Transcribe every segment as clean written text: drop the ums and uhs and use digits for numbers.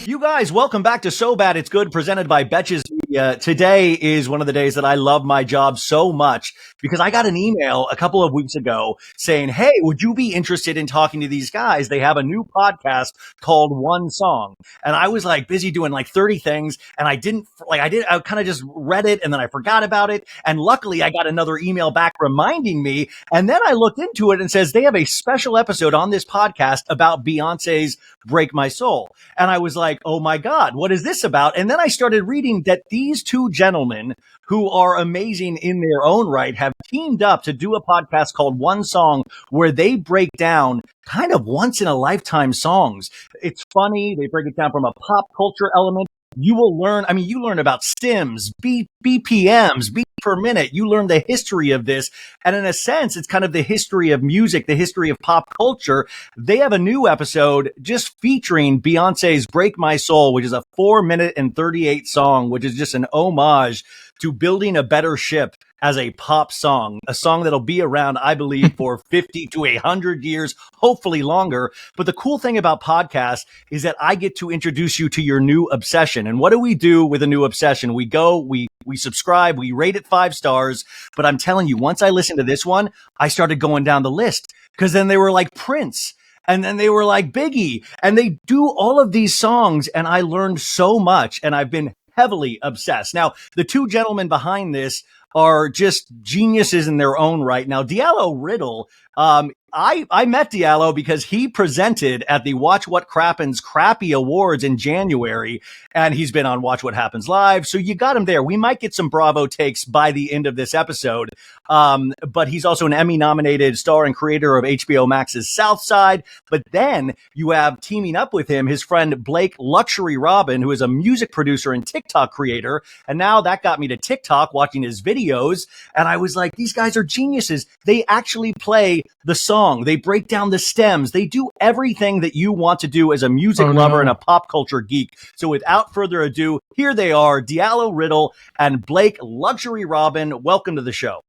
You guys, welcome back to So Bad It's Good, presented by Betches Media. Today is one of the days that I love my job so much because I got an email a couple of weeks ago saying, hey, would you be interested in talking to these guys? They have a new podcast called One Song. And I was like busy doing like 30 things. And I kind of just read it and then I forgot about it. And luckily I got another email back reminding me. And then I looked into it and says they have a special episode on this podcast about Beyonce's Break My Soul. And I was like, oh my God, what is this about? And then I started reading that these two gentlemen who are amazing in their own right have teamed up to do a podcast called One Song where they break down kind of once in a lifetime songs. It's funny. They break it down from a pop culture element. You will learn, you learn about stims, BPMs, beats per minute. You learn the history of this. And in a sense, it's kind of the history of music, the history of pop culture. They have a new episode just featuring Beyonce's Break My Soul, which is a 4 minute and 38 song, which is just an homage to building a better ship as a pop song, a song that'll be around, I believe, for 50 to 100 years, hopefully longer. But the cool thing about podcasts is that I get to introduce you to your new obsession. And what do we do with a new obsession? We go, we subscribe, we rate it 5 stars. But I'm telling you, once I listened to this one, I started going down the list because then they were like Prince. And then they were like Biggie, and they do all of these songs. And I learned so much, and I've been heavily obsessed. Now, the two gentlemen behind this are just geniuses in their own right. Now, Diallo Riddle, I met Diallo because he presented at the Watch What Crappens Crappy Awards in January, and he's been on Watch What Happens Live. So you got him there. We might get some Bravo takes by the end of this episode. But he's also an Emmy-nominated star and creator of HBO Max's South Side. But then you have teaming up with him his friend Blake Luxury Robin, who is a music producer and TikTok creator. And now that got me to TikTok watching his videos. And I was like, these guys are geniuses. They actually play the song. They break down the stems. They do everything that you want to do as a music lover and a pop culture geek. So without further ado, here they are, Diallo Riddle and Blake Luxury Robin. Welcome to the show.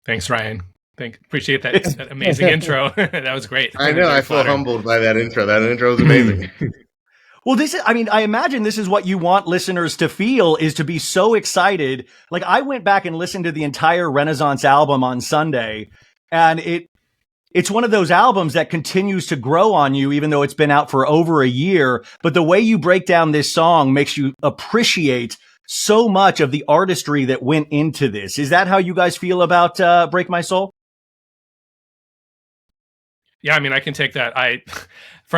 Thanks, Ryan. Appreciate that amazing intro. That was great. I know. I feel humbled by that intro. That intro was amazing. Well, I imagine this is what you want listeners to feel, is to be so excited. Like, I went back and listened to the entire Renaissance album on Sunday, and it's one of those albums that continues to grow on you, even though it's been out for over a year. But the way you break down this song makes you appreciate so much of the artistry that went into this. Is that how you guys feel about Break My Soul? Yeah, I can take that.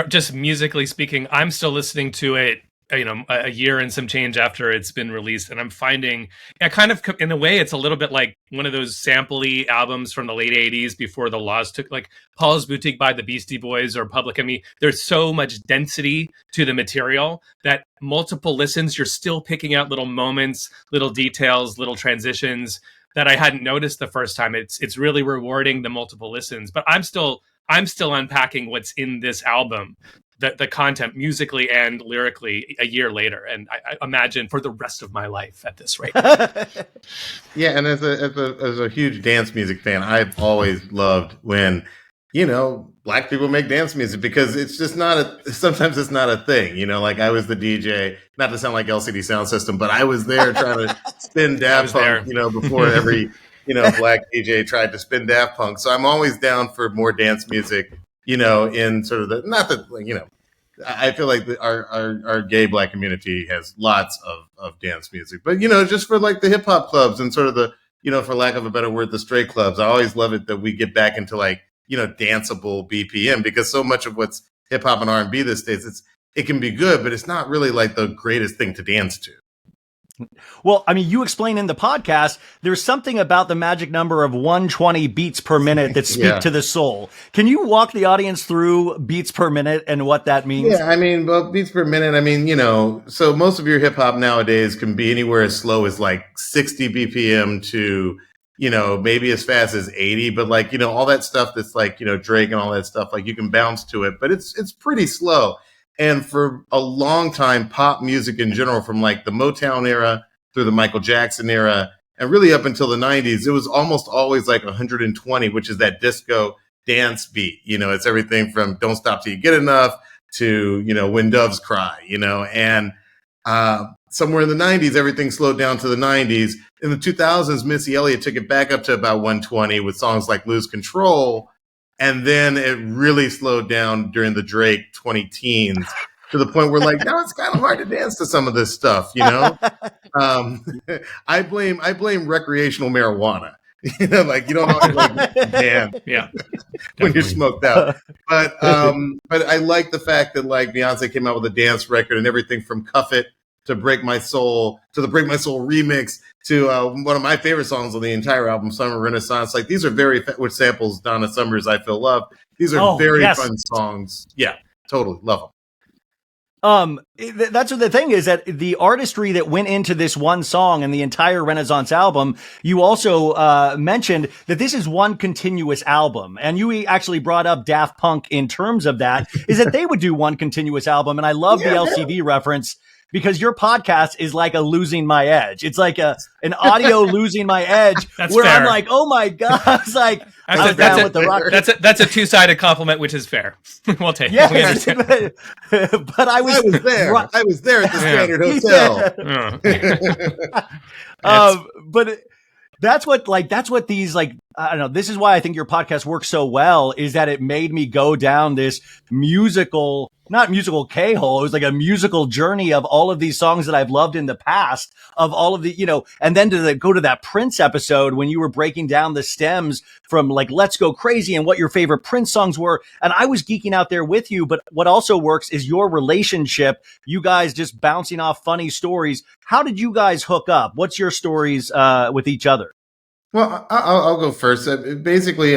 Just musically speaking, I'm still listening to it, a year and some change after it's been released. And I'm finding, kind of in a way, it's a little bit like one of those sample-y albums from the late 80s before the laws took, like Paul's Boutique by the Beastie Boys or Public Enemy. There's so much density to the material that multiple listens, you're still picking out little moments, little details, little transitions that I hadn't noticed the first time. It's really rewarding the multiple listens, but I'm still unpacking what's in this album, the content musically and lyrically a year later, and I imagine for the rest of my life at this rate. Yeah, and as a huge dance music fan, I've always loved when Black people make dance music, because it's just sometimes it's not a thing. Like, I was the DJ, not to sound like LCD Sound System, but I was there trying to spin Daft Punk, before every Black DJ tried to spin Daft Punk. So I'm always down for more dance music, in sort of I feel like our gay Black community has lots of dance music, but just for like the hip hop clubs and sort of the, for lack of a better word, the straight clubs. I always love it that we get back into like, danceable BPM, because so much of what's hip hop and R&B these days, it can be good, but it's not really like the greatest thing to dance to. Well, you explain in the podcast, there's something about the magic number of 120 beats per minute that speak to the soul. Can you walk the audience through beats per minute and what that means? Yeah, well, beats per minute, so most of your hip hop nowadays can be anywhere as slow as like 60 BPM to, maybe as fast as 80, but like, all that stuff that's like, Drake and all that stuff, like you can bounce to it, but it's pretty slow. And for a long time, pop music in general, from like the Motown era through the Michael Jackson era, and really up until the 90s, it was almost always like 120, which is that disco dance beat. It's everything from Don't Stop Till You Get Enough to, When Doves Cry, and somewhere in the 90s, everything slowed down to the 90s. In the 2000s, Missy Elliott took it back up to about 120 with songs like Lose Control. And then it really slowed down during the Drake 2010s to the point where, like, now it's kind of hard to dance to some of this stuff, I blame recreational marijuana. Like, you don't know, like, dance when you're smoked out. But I like the fact that, like, Beyonce came out with a dance record and everything from Cuff It to Break My Soul to the Break My Soul remix to one of my favorite songs on the entire album, Summer Renaissance. Like, these are which samples Donna Summer's I Feel Love. These are very fun songs. Yeah, totally. Love them. That's what the thing is, that the artistry that went into this one song and the entire Renaissance album, you also mentioned that this is one continuous album, and you actually brought up Daft Punk in terms of that, is that they would do one continuous album. And I love the LCD reference, because your podcast is like a Losing My Edge. It's like an audio Losing My Edge where fair. I'm like, oh my God. It's like, that's a two-sided compliment, which is fair. We'll take it. But I was there. I was there at the Standard Hotel. But that's what these, like, I don't know. This is why I think your podcast works so well, is that it made me go down this not musical K-hole. It was like a musical journey of all of these songs that I've loved in the past, of all of the, and then to go to that Prince episode when you were breaking down the stems from, like, Let's Go Crazy and what your favorite Prince songs were. And I was geeking out there with you. But what also works is your relationship, you guys just bouncing off funny stories. How did you guys hook up? What's your stories with each other? Well, I'll go first. Basically,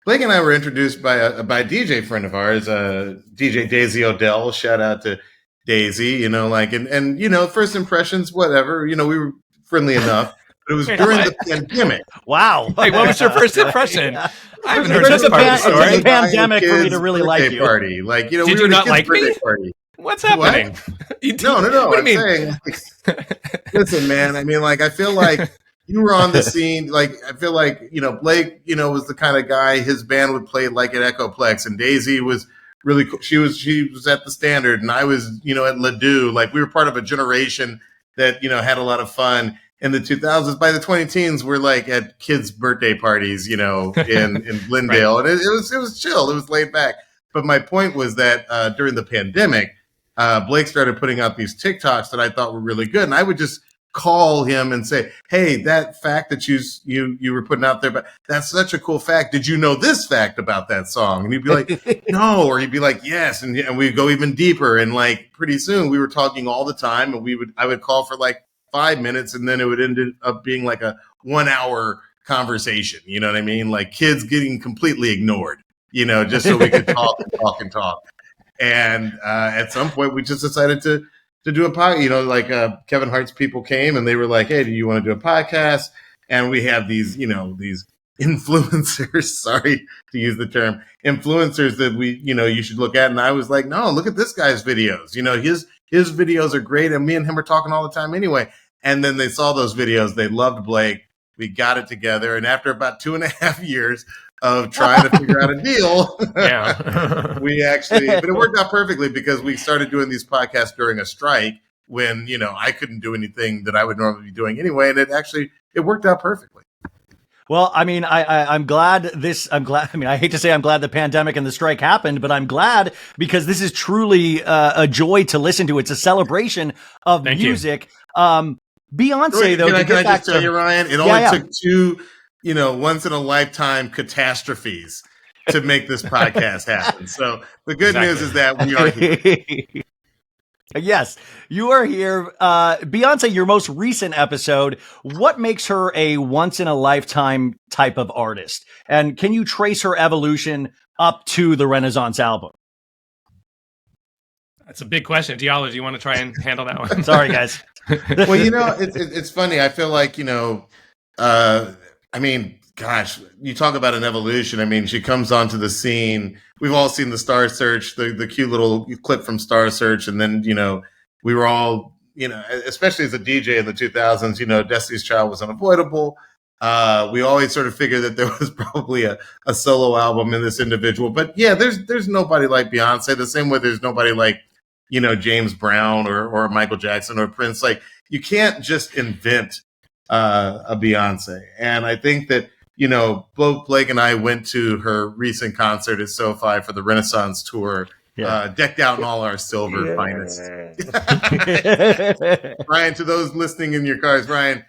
Blake and I were introduced by a DJ friend of ours, DJ Daisy Odell. Shout out to Daisy, and first impressions, whatever, we were friendly enough. But it was during the pandemic. Wow. Hey, what was your first impression? I haven't heard this part of the story. It's a pandemic for me to really like you. Party. Like, did you not like me? Party. What's happening? What? No. What do you mean? Saying, listen, man, I mean, like, I feel like you were on the scene. Like, I feel like, Blake, was the kind of guy his band would play like at Echoplex, and Daisy was really cool. She was at the Standard, and I was, at Ledoux. Like, we were part of a generation that, had a lot of fun in the 2000s. By the 2010s, we're like at kids' birthday parties, in Glendale. Right. And it was chill. It was laid back. But my point was that during the pandemic, Blake started putting out these TikToks that I thought were really good. And I would just call him and say, hey, that fact that you were putting out there, but that's such a cool fact. Did you know this fact about that song? And he'd be like, no, or he'd be like, yes. And we'd go even deeper. And, like, pretty soon we were talking all the time, and I would call for like 5 minutes, and then it would end up being like a 1 hour conversation. You know what I mean? Like, kids getting completely ignored, just so we could talk and talk and talk. And at some point we just decided to do a podcast, like Kevin Hart's people came and they were like, hey, do you want to do a podcast? And we have these, these influencers, sorry to use the term, influencers that we, you should look at. And I was like, no, look at this guy's videos. His videos are great. And me and him are talking all the time anyway. And then they saw those videos. They loved Blake. We got it together. And after about 2.5 years of trying to figure out a deal, but it worked out perfectly, because we started doing these podcasts during a strike when, I couldn't do anything that I would normally be doing anyway. And it worked out perfectly. Well, I mean, I'm glad. I mean, I hate to say I'm glad the pandemic and the strike happened, but I'm glad, because this is truly a joy to listen to. It's a celebration of music. Beyonce, though, can I just tell you, Ryan, it only took two, once in a lifetime catastrophes to make this podcast happen. So the good news is that we are here. Yes, you are here. Beyonce, your most recent episode, what makes her a once in a lifetime type of artist? And can you trace her evolution up to the Renaissance album? That's a big question. Diallo, do you want to try and handle that one? Sorry, guys. Well, it's funny. I feel like, I mean, gosh, you talk about an evolution. I mean, she comes onto the scene. We've all seen the Star Search, the cute little clip from Star Search. And then, we were all, especially as a DJ in the 2000s, Destiny's Child was unavoidable. We always sort of figured that there was probably a solo album in this individual. But yeah, there's nobody like Beyonce, the same way there's nobody like, James Brown or Michael Jackson or Prince. Like, you can't just invent a Beyonce. And I think that, both Blake and I went to her recent concert at SoFi for the Renaissance tour, decked out in all our silver finest. Ryan, to those listening in your cars, Ryan,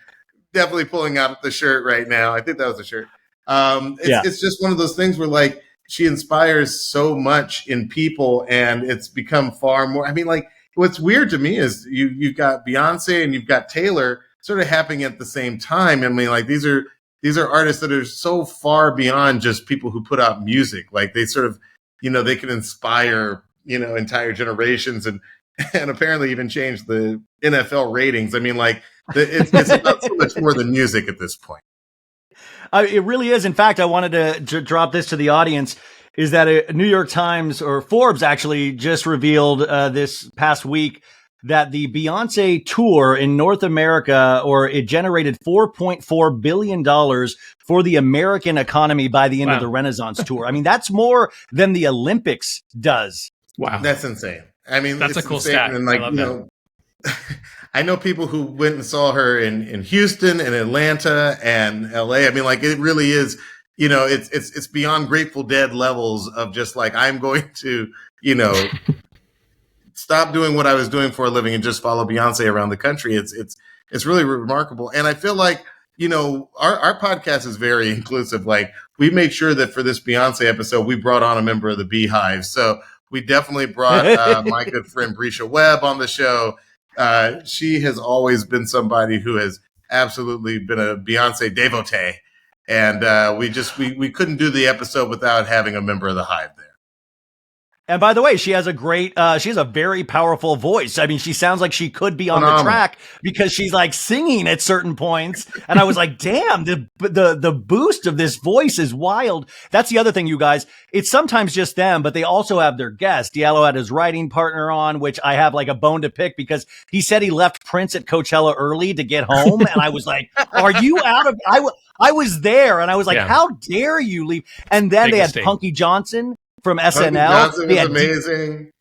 definitely pulling out the shirt right now. I think that was a shirt. It's just one of those things where, like, she inspires so much in people, and it's become far more. I mean, like, what's weird to me is you've got Beyonce and you've got Taylor sort of happening at the same time. I mean, like, these are artists that are so far beyond just people who put out music. Like, they sort of, they can inspire, entire generations and apparently even change the NFL ratings. I mean, like, it's about so much more than music at this point. It really is. In fact, I wanted to drop this to the audience, is that a New York Times, or Forbes actually, just revealed this past week that the Beyonce tour in North America, it generated $4.4 billion for the American economy by the end of the Renaissance tour. I mean, that's more than the Olympics does. Wow. That's insane. I mean, that's a cool stat. And, like, I love that. I know people who went and saw her in Houston and Atlanta and LA. I mean, like, it really is, it's beyond Grateful Dead levels of just like, I'm going to, stop doing what I was doing for a living and just follow Beyonce around the country. It's really remarkable. And I feel like, our podcast is very inclusive. Like, we made sure that for this Beyonce episode, we brought on a member of the Beehive. So we definitely brought my good friend Brisha Webb on the show. She has always been somebody who has absolutely been a Beyonce devotee. And we couldn't do the episode without having a member of the Hive there. And by the way, she has she has a very powerful voice. I mean, she sounds like she could be on the track because she's like singing at certain points. And I was like, damn, the boost of this voice is wild. That's the other thing, you guys. It's sometimes just them, but they also have their guests. Diallo had his writing partner on, which I have like a bone to pick because he said he left Prince at Coachella early to get home. And I was like, are you out of, I was there and I was like, how dare you leave? And then they had Punky Johnson from SNL. Johnson was amazing.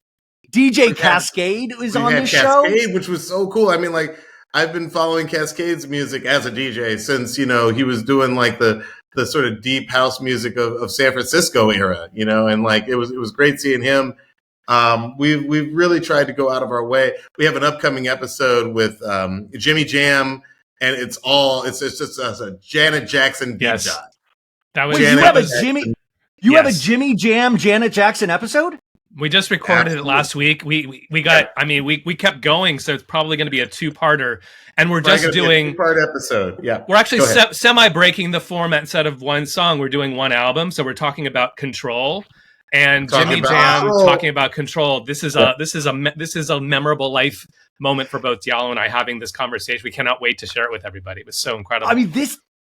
DJ Cascade was on this show, which was so cool. I mean, like, I've been following Cascade's music as a DJ since, he was doing like the sort of deep house music of San Francisco era, and like it was great seeing him. We've really tried to go out of our way. We have an upcoming episode with Jimmy Jam, and it's just a Janet Jackson deep dive. That was you have a Jimmy. You have a Jimmy Jam Janet Jackson episode? We just recorded it last week. We got, I mean, we kept going, so it's probably going to be a two-parter. And we're just doing a two-part episode. Yeah. We're actually semi-breaking the format. Instead of one song, we're doing one album. So we're talking about Control and Jimmy Jam talking about Control. This is a memorable life moment for both Diallo and I having this conversation. We cannot wait to share it with everybody. It was so incredible. I mean,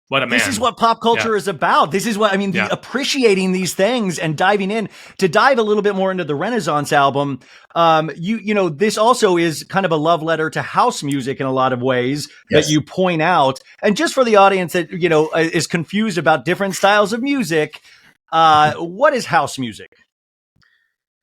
what a man. This is what pop culture is about. This is what, I mean, appreciating these things and diving in. To dive a little bit more into the Renaissance album, this also is kind of a love letter to house music in a lot of ways that you point out. And just for the audience that, is confused about different styles of music, what is house music?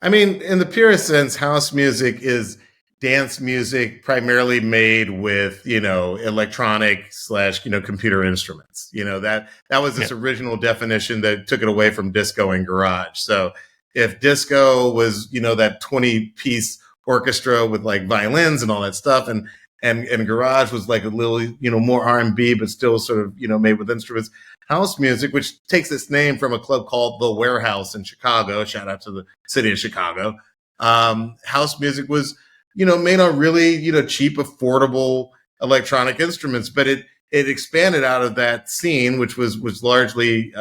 I mean, in the purest sense, house music is dance music primarily made with, electronic / computer instruments. That was this original definition that took it away from disco and garage. So if disco was, that 20-piece orchestra with like violins and all that stuff, and garage was like a little, more R&B, but still sort of, made with instruments. House music, which takes its name from a club called The Warehouse in Chicago. Shout out to the city of Chicago. House music was, made on really, cheap, affordable electronic instruments, but it expanded out of that scene, which was largely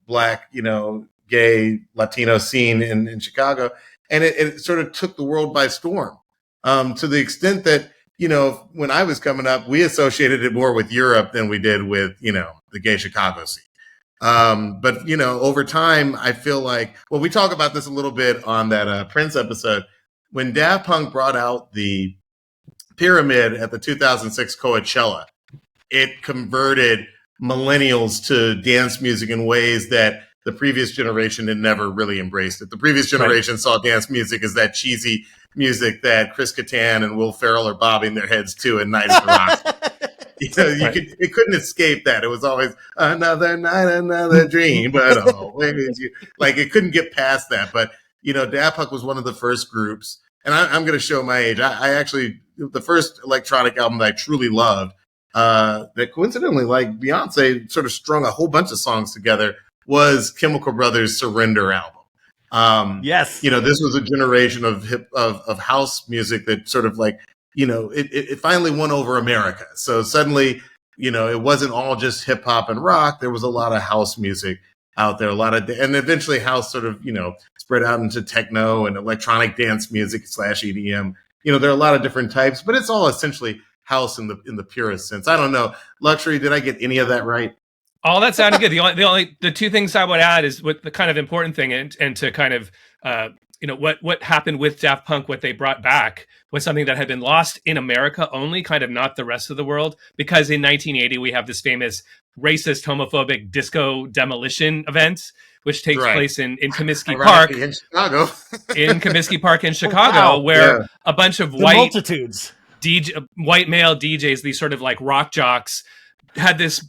Black, gay Latino scene in Chicago, and it sort of took the world by storm, to the extent that when I was coming up, we associated it more with Europe than we did with the gay Chicago scene. But over time, I feel like, well, we talk about this a little bit on that Prince episode. When Daft Punk brought out the Pyramid at the 2006 Coachella, it converted millennials to dance music in ways that the previous generation had never really embraced it. The previous generation saw dance music as that cheesy music that Chris Kattan and Will Ferrell are bobbing their heads to at Night at the Roxy. It couldn't escape that. It was always another night, another dream, but like it couldn't get past that. But Daft Punk was one of the first groups, and I'm going to show my age. I actually, the first electronic album that I truly loved, that coincidentally, like Beyonce, sort of strung a whole bunch of songs together, was Chemical Brothers' Surrender album. Yes, this was a generation of house music that sort of like, it finally won over America. So suddenly, it wasn't all just hip hop and rock. There was a lot of house music out there, and eventually house sort of, spread out into techno and electronic dance music / EDM. There are a lot of different types, but it's all essentially house in the purest sense. I don't know. Luxury, did I get any of that right? Oh, that sounded good. The two things I would add is what the kind of important thing and to kind of what happened with Daft Punk, what they brought back was something that had been lost in America only, kind of not the rest of the world, because in 1980 we have this famous racist, homophobic disco demolition event, which takes place in Comiskey Park in Chicago. in Comiskey Park in Chicago, where a bunch of white male DJs, these sort of like rock jocks, had this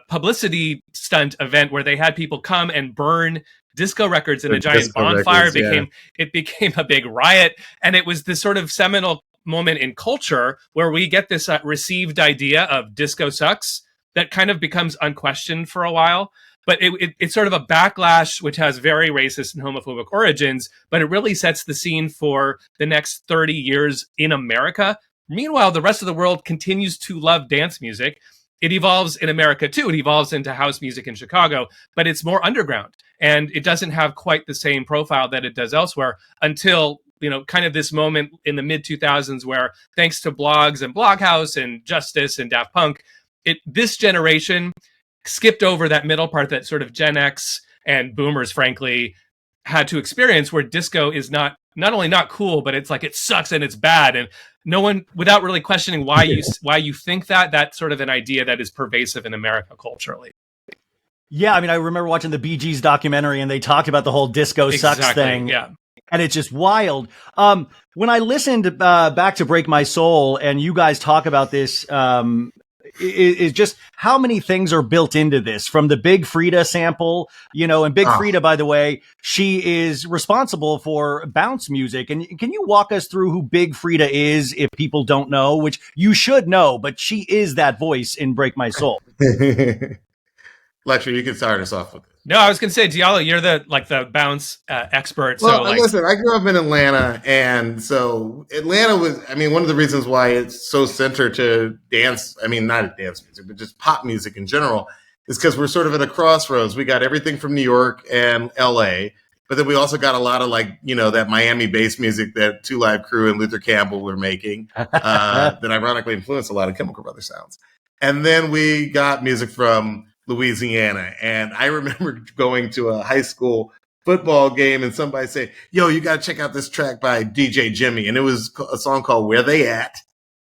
publicity stunt event where they had people come and burn disco records in a giant bonfire. It became a big riot, and it was this sort of seminal moment in culture where we get this received idea of disco sucks that kind of becomes unquestioned for a while. But it's sort of a backlash which has very racist and homophobic origins, but it really sets the scene for the next 30 years in America. Meanwhile, the rest of the world continues to love dance music. It evolves in America too. It evolves into house music in Chicago, but it's more underground, and it doesn't have quite the same profile that it does elsewhere until, kind of this moment in the mid 2000s where, thanks to blogs and Bloghouse and Justice and Daft Punk, this generation skipped over that middle part that sort of Gen X and boomers, frankly, had to experience, where disco is not only not cool, but it's like it sucks and it's bad, and no one, without really questioning why you think that's sort of an idea that is pervasive in America culturally. Yeah, I mean, I remember watching the Bee Gees documentary, and they talked about the whole disco sucks thing. Yeah. And it's just wild. When I listened back to Break My Soul, and you guys talk about this, is just how many things are built into this, from the Big Freedia sample, and Big Freedia, by the way, she is responsible for bounce music. And can you walk us through who Big Freedia is if people don't know, which you should know, but she is that voice in Break My Soul. Luxury, you can start us off with this. No, I was going to say, Diallo, you're the bounce expert. Well, listen, I grew up in Atlanta, and so Atlanta was, one of the reasons why it's so centered to dance, not dance music, but just pop music in general, is because we're sort of at a crossroads. We got everything from New York and LA, but then we also got a lot of that Miami-based music that Two Live Crew and Luther Campbell were making, that ironically influenced a lot of Chemical Brothers sounds. And then we got music from Louisiana. And I remember going to a high school football game and somebody say, yo, you got to check out this track by DJ Jimmy. And it was a song called Where They At.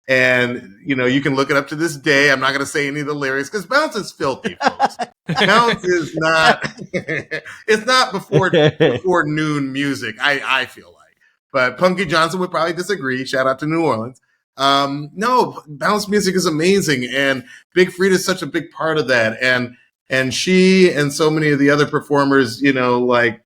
And, you can look it up to this day. I'm not going to say any of the lyrics because bounce is filthy, folks. Bounce is not, it's not before noon music, I feel like. But Punky Johnson would probably disagree. Shout out to New Orleans. No, bounce music is amazing, and Big Freedia is such a big part of that. And she and so many of the other performers, were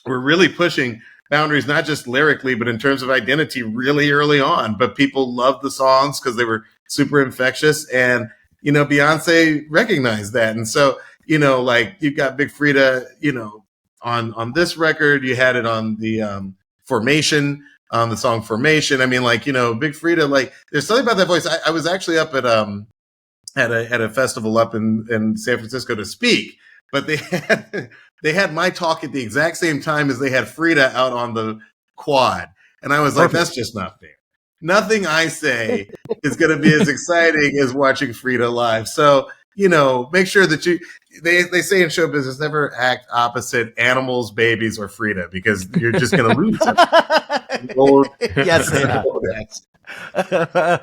really pushing boundaries, not just lyrically, but in terms of identity really early on. But people loved the songs because they were super infectious, and Beyonce recognized that. And so, you've got Big Freedia, on this record, you had it on the Formation. The song Formation. Big Freedia, there's something about that voice. I was actually up at a festival up in San Francisco to speak, but they had my talk at the exact same time as they had Freedia out on the quad. And I was like, that's just not fair. Nothing I say is going to be as exciting as watching Freedia live. So, make sure that they say in show business, never act opposite animals, babies, or Freedia, because you're just going to lose. Yes, But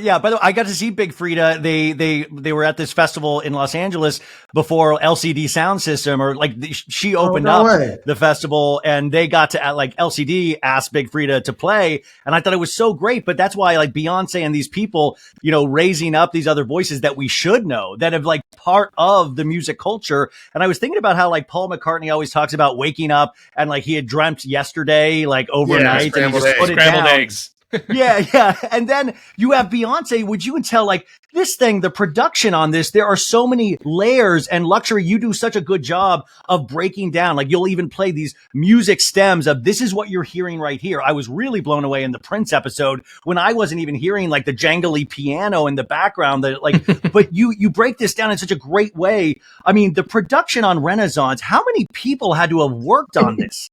yeah, by the way, I got to see Big Freedia. They were at this festival in Los Angeles before LCD Sound System, or like she opened up the festival, and they got to like LCD asked Big Freedia to play, and I thought it was so great. But that's why like Beyonce and these people, you know, raising up these other voices that we should know that have like part of the music culture. And I was thinking about how like Paul McCartney always talks about waking up and like he had dreamt yesterday, like overnight, and he just put it scrambled down. Eggs. Yeah. And then you have Beyonce, which you can tell like this thing, the production on this, there are so many layers, and Luxury, you do such a good job of breaking down. Like you'll even play these music stems of this is what you're hearing right here. I was really blown away in the Prince episode when I wasn't even hearing like the jangly piano in the background that like, but you break this down in such a great way. I mean, the production on Renaissance, how many people had to have worked on this?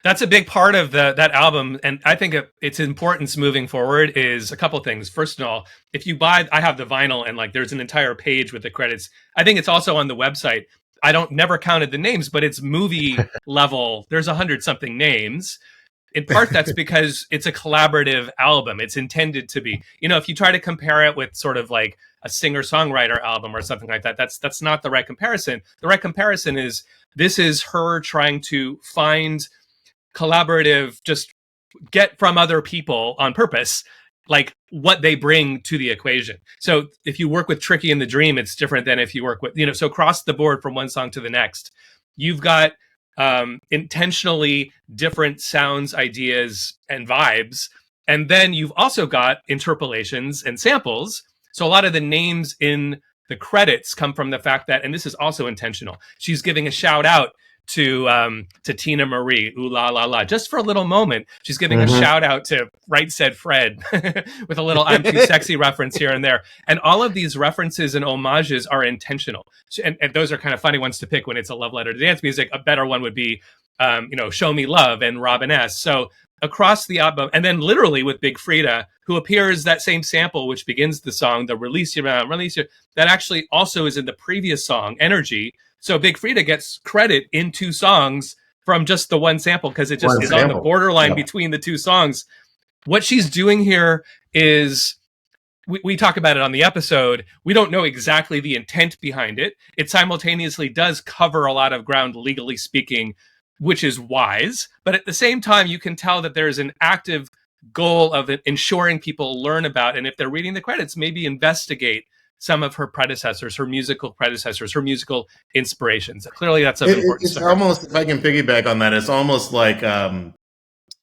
That's a big part of that album, and I think its importance moving forward is a couple things. First of all, if you buy, I have the vinyl, and like there's an entire page with the credits. I think it's also on the website. I never counted the names, but it's movie level. There's 100-something names. In part, that's because it's a collaborative album. It's intended to be. You know, if you try to compare it with sort of like a singer-songwriter album or something like that, that's not the right comparison. The right comparison is this is her trying to find collaborative, just get from other people on purpose, like what they bring to the equation. So if you work with Tricky and the Dream, it's different than if you work with, you know, so across the board from one song to the next, you've got intentionally different sounds, ideas, and vibes. And then you've also got interpolations and samples. So a lot of the names in the credits come from the fact that, and this is also intentional, she's giving a shout out to Tina Marie, Ooh La La La, just for a little moment. She's giving a shout out to Right Said Fred with a little I'm Too Sexy reference here and there. And all of these references and homages are intentional. And those are kind of funny ones to pick when it's a love letter to dance music. A better one would be, Show Me Love and Robin S. So across the album, and then literally with Big Freedia, who appears that same sample, which begins the song, the Release Your, that actually also is in the previous song, Energy. So Big Freedia gets credit in two songs from just the one sample because it just is on the borderline between the two songs. What she's doing here is, we talk about it on the episode, we don't know exactly the intent behind it. It simultaneously does cover a lot of ground, legally speaking, which is wise. But at the same time, you can tell that there's an active goal of ensuring people learn about, and if they're reading the credits, maybe investigate some of her predecessors, her musical inspirations. Clearly, that's of importance. It's almost, if I can piggyback on that, it's almost like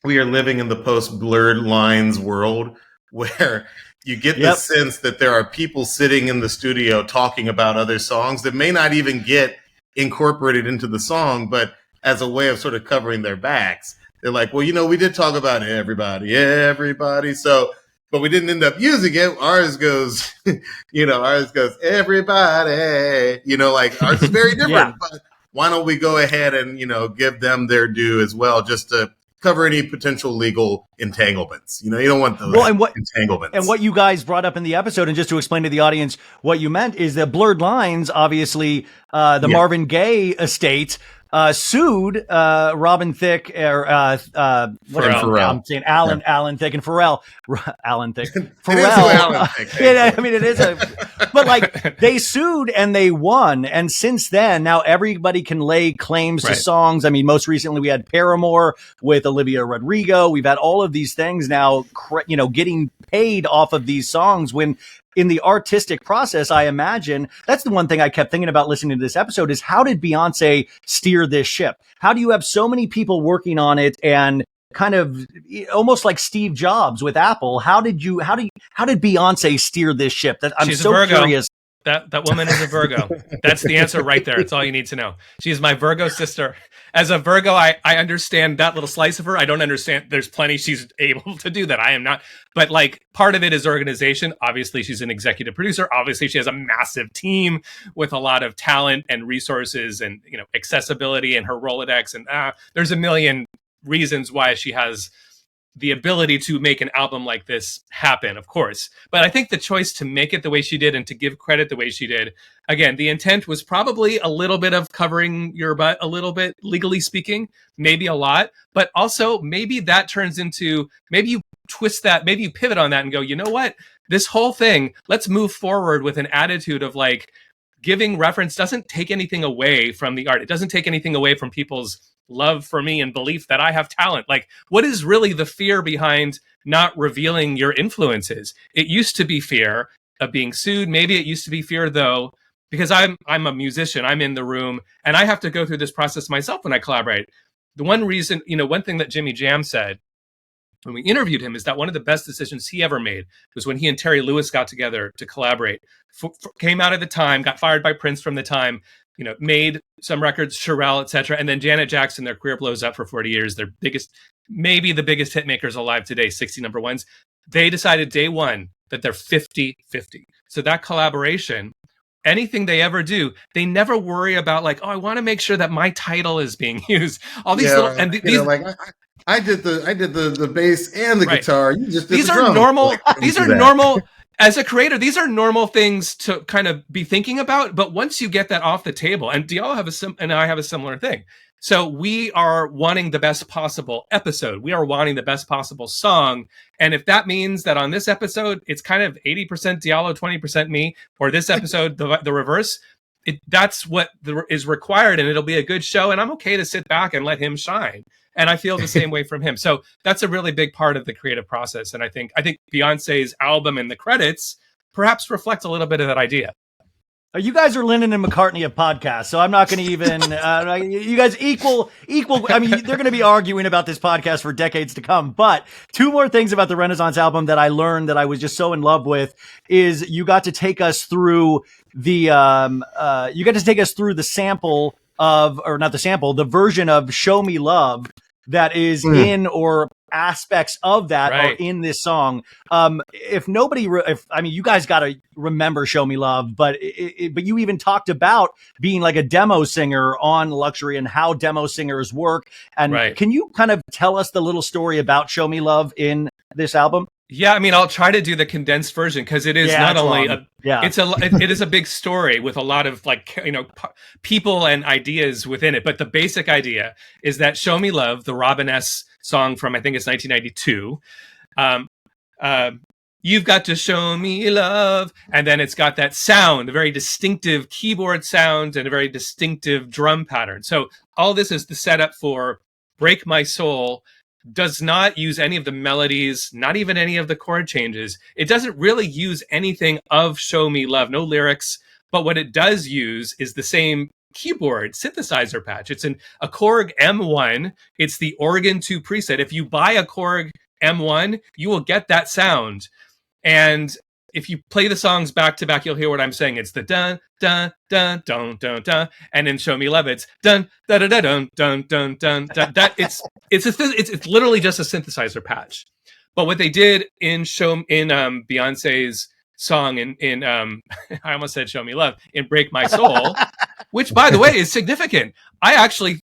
we are living in the post-blurred lines world where you get the sense that there are people sitting in the studio talking about other songs that may not even get incorporated into the song, but as a way of sort of covering their backs. They're like, well, you know, we did talk about everybody. So, but we didn't end up using it. Ours goes, everybody, like ours is very different. But why don't we go ahead and, give them their due as well, just to cover any potential legal entanglements. You don't want those entanglements. And what you guys brought up in the episode, and just to explain to the audience what you meant, is the blurred lines, obviously, the Marvin Gaye estate sued Robin Thicke or Pharrell. I'm saying Alan Thicke and Pharrell. Alan Thicke. Alan Thicke. I mean, it is but like they sued and they won. And since then, now everybody can lay claims to songs. I mean, most recently we had Paramore with Olivia Rodrigo. We've had all of these things now, getting paid off of these songs when, in the artistic process, I imagine that's the one thing I kept thinking about listening to this episode is how did Beyonce steer this ship? How do you have so many people working on it and kind of almost like Steve Jobs with Apple? How did Beyonce steer this ship? She's so curious. That woman is a Virgo. That's the answer right there. It's all you need to know. She's my Virgo sister. As a Virgo, I understand that little slice of her. I don't understand. There's plenty she's able to do that I am not. But like part of it is organization. Obviously, she's an executive producer. Obviously, she has a massive team with a lot of talent and resources and accessibility and her Rolodex. And there's a million reasons why she has the ability to make an album like this happen, of course. But I think the choice to make it the way she did and to give credit the way she did, again, the intent was probably a little bit of covering your butt a little bit, legally speaking, maybe a lot, but also maybe that turns into, maybe you twist that, maybe you pivot on that and go, you know what, this whole thing, let's move forward with an attitude of like, giving reference doesn't take anything away from the art. It doesn't take anything away from people's love for me and belief that I have talent. Like, what is really the fear behind not revealing your influences? It used to be fear of being sued. Maybe it used to be fear, though, because I'm a musician, I'm in the room, and I have to go through this process myself when I collaborate. The one reason, one thing that Jimmy Jam said when we interviewed him is that one of the best decisions he ever made was when he and Terry Lewis got together to collaborate. Came out at the time, got fired by Prince from the time, made some records, Sherelle, etc. And then Janet Jackson, their career blows up for 40 years. Their biggest, maybe the biggest hit makers alive today, 60 number ones. They decided day one that they're 50-50. So that collaboration, anything they ever do, they never worry about like, oh, I want to make sure that my title is being used. All these little, and these, I did the bass and the guitar. You just did these the are drums. normal. These are normal. As a creator, these are normal things to kind of be thinking about. But once you get that off the table, and Diallo and I have a similar thing. So we are wanting the best possible episode. We are wanting the best possible song. And if that means that on this episode, it's kind of 80% Diallo, 20% me, or this episode, the reverse, that's what is required, and it'll be a good show. And I'm okay to sit back and let him shine. And I feel the same way from him. So that's a really big part of the creative process. And I think Beyonce's album and the credits perhaps reflect a little bit of that idea. You guys are Lennon and McCartney of podcasts, so I'm not going to even, you guys equal. I mean, they're going to be arguing about this podcast for decades to come. But two more things about the Renaissance album that I learned that I was just so in love with is you got to take us through the sample of, or not the sample, the version of Show Me Love that is in, or aspects of that are in this song. You guys got to remember Show Me Love, but you even talked about being like a demo singer on Luxury and how demo singers work. And can you kind of tell us the little story about Show Me Love in this album? Yeah, I mean, I'll try to do the condensed version because it is not only it is a big story with a lot of people and ideas within it. But the basic idea is that "Show Me Love," the Robin S. song from I think it's 1992. You've got to show me love, and then it's got that sound, a very distinctive keyboard sound and a very distinctive drum pattern. So all this is the setup for "Break My Soul." Does not use any of the melodies, not even any of the chord changes. It doesn't really use anything of Show Me Love, no lyrics. But what it does use is the same keyboard synthesizer patch. It's a Korg M1. It's the Organ 2 preset. If you buy a Korg M1, you will get that sound. And if you play the songs back to back, you'll hear what I'm saying. It's the dun dun dun dun dun dun, and in "Show Me Love," it's dun da da da dun dun dun dun dun. That it's literally just a synthesizer patch. But what they did in Beyonce's song in I almost said "Show Me Love" in "Break My Soul," which by the way is significant.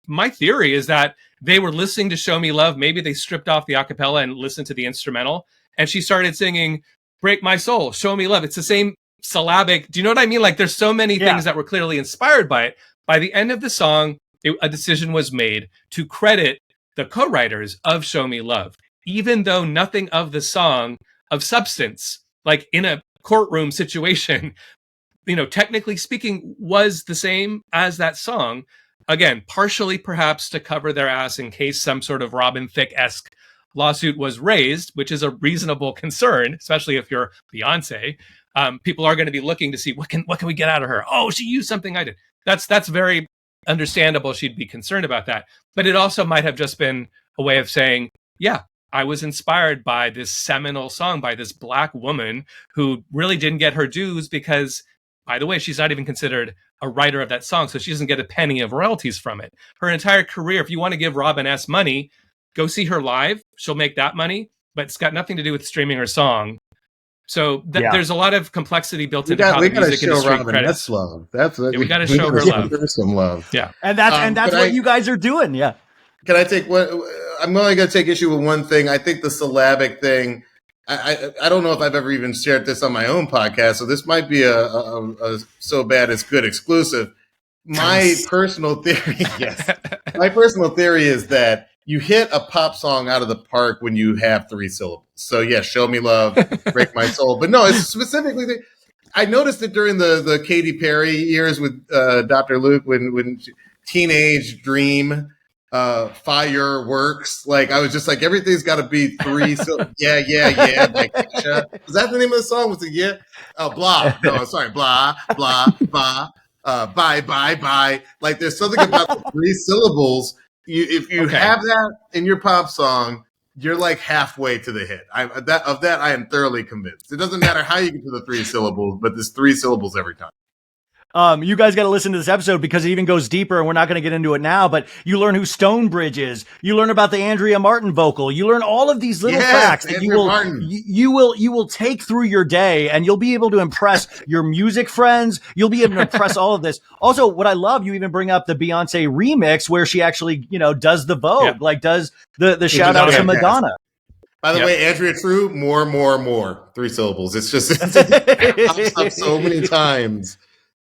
My theory is that they were listening to "Show Me Love." Maybe they stripped off the acapella and listened to the instrumental, and she started singing "Break My Soul," "Show Me Love." It's the same syllabic. Do you know what I mean? Like there's so many things that were clearly inspired by it. By the end of the song, a decision was made to credit the co-writers of "Show Me Love," even though nothing of the song of substance, like in a courtroom situation, technically speaking, was the same as that song. Again, partially perhaps to cover their ass in case some sort of Robin Thicke-esque lawsuit was raised, which is a reasonable concern, especially if you're Beyonce. People are going to be looking to see what can we get out of her. Oh, she used something I did. That's very understandable. She'd be concerned about that. But it also might have just been a way of saying, yeah, I was inspired by this seminal song by this Black woman who really didn't get her dues because, by the way, she's not even considered a writer of that song, so she doesn't get a penny of royalties from it. Her entire career, if you want to give Robin S. money, go see her live. She'll make that money, but it's got nothing to do with streaming her song. So there's a lot of complexity built into how the music industry credits. Love. We got to show her love. Some love. Yeah, and that's what you guys are doing. Yeah. Can I take what? I'm only going to take issue with one thing. I think the syllabic thing. I don't know if I've ever even shared this on my own podcast, so this might be a so bad it's good exclusive. My personal theory, my personal theory is that you hit a pop song out of the park when you have 3 syllables. So yeah, Show Me Love, Break My Soul. But no, it's specifically I noticed it during the Katy Perry years with Dr. Luke when Teenage Dream, Fireworks. Like I was just like, everything's got to be 3 syllables. Yeah. Like, was that the name of the song? Was it yeah? Oh, blah. No, sorry, blah, blah, blah. Bye. Like there's something about the 3 syllables. If you have that in your pop song, you're like halfway to the hit. Of that I am thoroughly convinced. It doesn't matter how you get to the 3 syllables, but there's 3 syllables every time. You guys got to listen to this episode because it even goes deeper, and we're not going to get into it now, but you learn who Stonebridge is. You learn about the Andrea Martin vocal. You learn all of these little facts that you will take through your day, and you'll be able to impress your music friends. You'll be able to impress all of this. Also, what I love, you even bring up the Beyonce remix where she actually, does the Vogue, like does the shout out to Madonna. By the way, Andrea True, more, 3 syllables. It's just, it pops up so many times.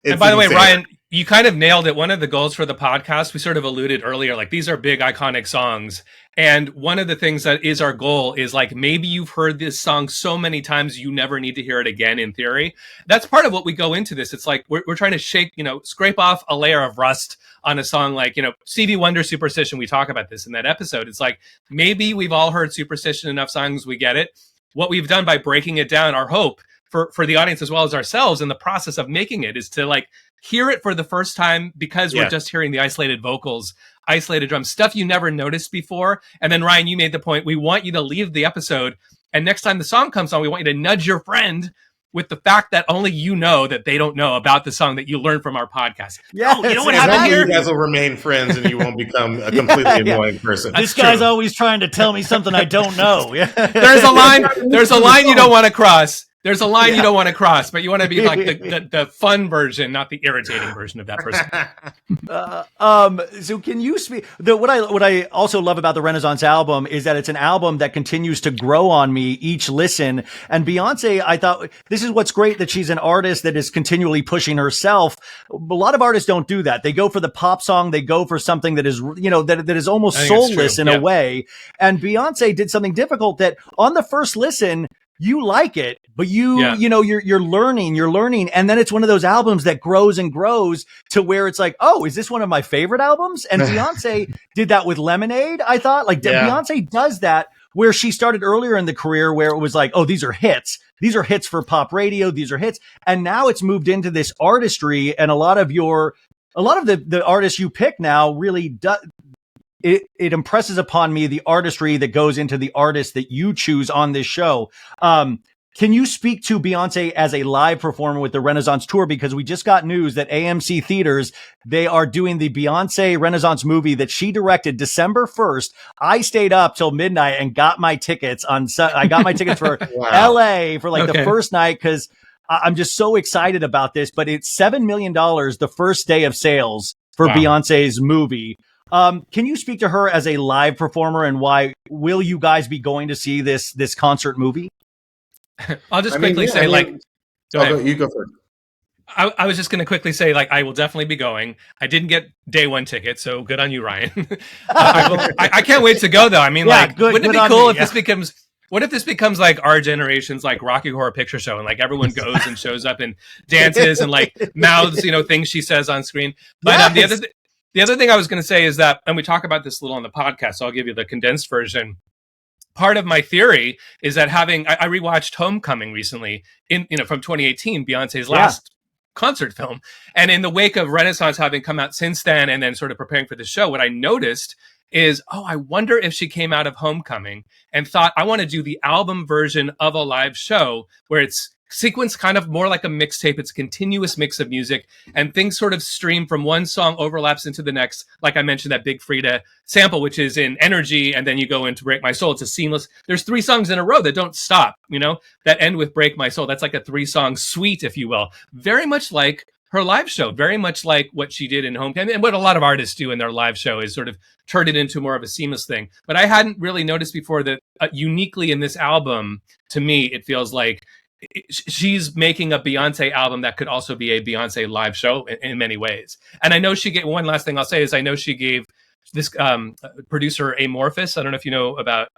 And by the way, Ryan, you kind of nailed it. One of the goals for the podcast, we sort of alluded earlier, like these are big iconic songs. And one of the things that is our goal is like, maybe you've heard this song so many times, you never need to hear it again in theory. That's part of what we go into this. It's like, we're trying to scrape off a layer of rust on a song like, Stevie Wonder, Superstition. We talk about this in that episode. It's like, maybe we've all heard Superstition enough songs, we get it. What we've done by breaking it down, our hope for the audience as well as ourselves in the process of making it is to like hear it for the first time because we're just hearing the isolated vocals, isolated drums, stuff you never noticed before. And then Ryan, you made the point, we want you to leave the episode and next time the song comes on, we want you to nudge your friend with the fact that only you know that they don't know about the song that you learned from our podcast. Yeah, you know what happened here? You guys will remain friends and you won't become a completely annoying person. This guy's always trying to tell me something I don't know. There's a line you don't want to cross. There's a line you don't want to cross, but you want to be like the fun version, not the irritating version of that person. So can you speak? What I also love about the Renaissance album is that it's an album that continues to grow on me each listen. And Beyonce, I thought this is what's great, that she's an artist that is continually pushing herself. A lot of artists don't do that. They go for the pop song. They go for something that is, that is almost soulless in a way. And Beyonce did something difficult that on the first listen, you like it, but you're learning. And then it's one of those albums that grows and grows to where it's like, oh, is this one of my favorite albums? And Beyonce did that with Lemonade. I thought Beyonce does that where she started earlier in the career where it was like, oh, these are hits. These are hits for pop radio. These are hits. And now it's moved into this artistry, and a lot of the artists you pick now really do. It impresses upon me the artistry that goes into the artists that you choose on this show. Can you speak to Beyonce as a live performer with the Renaissance tour? Because we just got news that AMC Theaters, they are doing the Beyonce Renaissance movie that she directed December 1st. I stayed up till midnight and got my tickets I got my tickets for LA for the first night because I'm just so excited about this. But it's $7 million the first day of sales for Beyonce's movie. Can you speak to her as a live performer, and why will you guys be going to see this concert movie? I'll just quickly say, you go first. I was just going to quickly say, I will definitely be going. I didn't get day one ticket, so good on you, Ryan. I can't wait to go, though. I mean, wouldn't it be cool if this becomes... What if this becomes like our generation's like Rocky Horror Picture Show, and like everyone goes and shows up and dances and like mouths, things she says on screen. But the other thing I was going to say is that, and we talk about this a little on the podcast, so I'll give you the condensed version. Part of my theory is that I rewatched Homecoming recently from 2018, Beyonce's last concert film. And in the wake of Renaissance having come out since then, and then sort of preparing for the show, what I noticed is, I wonder if she came out of Homecoming and thought, I want to do the album version of a live show where it's sequence kind of more like a mixtape. It's a continuous mix of music, and things sort of stream from one song, overlaps into the next. Like I mentioned, that Big Freedia sample, which is in Energy, and then you go into Break My Soul. It's a seamless. There's 3 songs in a row that don't stop, that end with Break My Soul. That's like a 3-song suite, if you will. Very much like her live show, very much like what she did in Homecoming, and what a lot of artists do in their live show is sort of turn it into more of a seamless thing. But I hadn't really noticed before that uniquely in this album, to me, it feels like she's making a Beyonce album that could also be a Beyonce live show in many ways. And I know one last thing I'll say is I know she gave this producer Amorphous. I don't know if you know about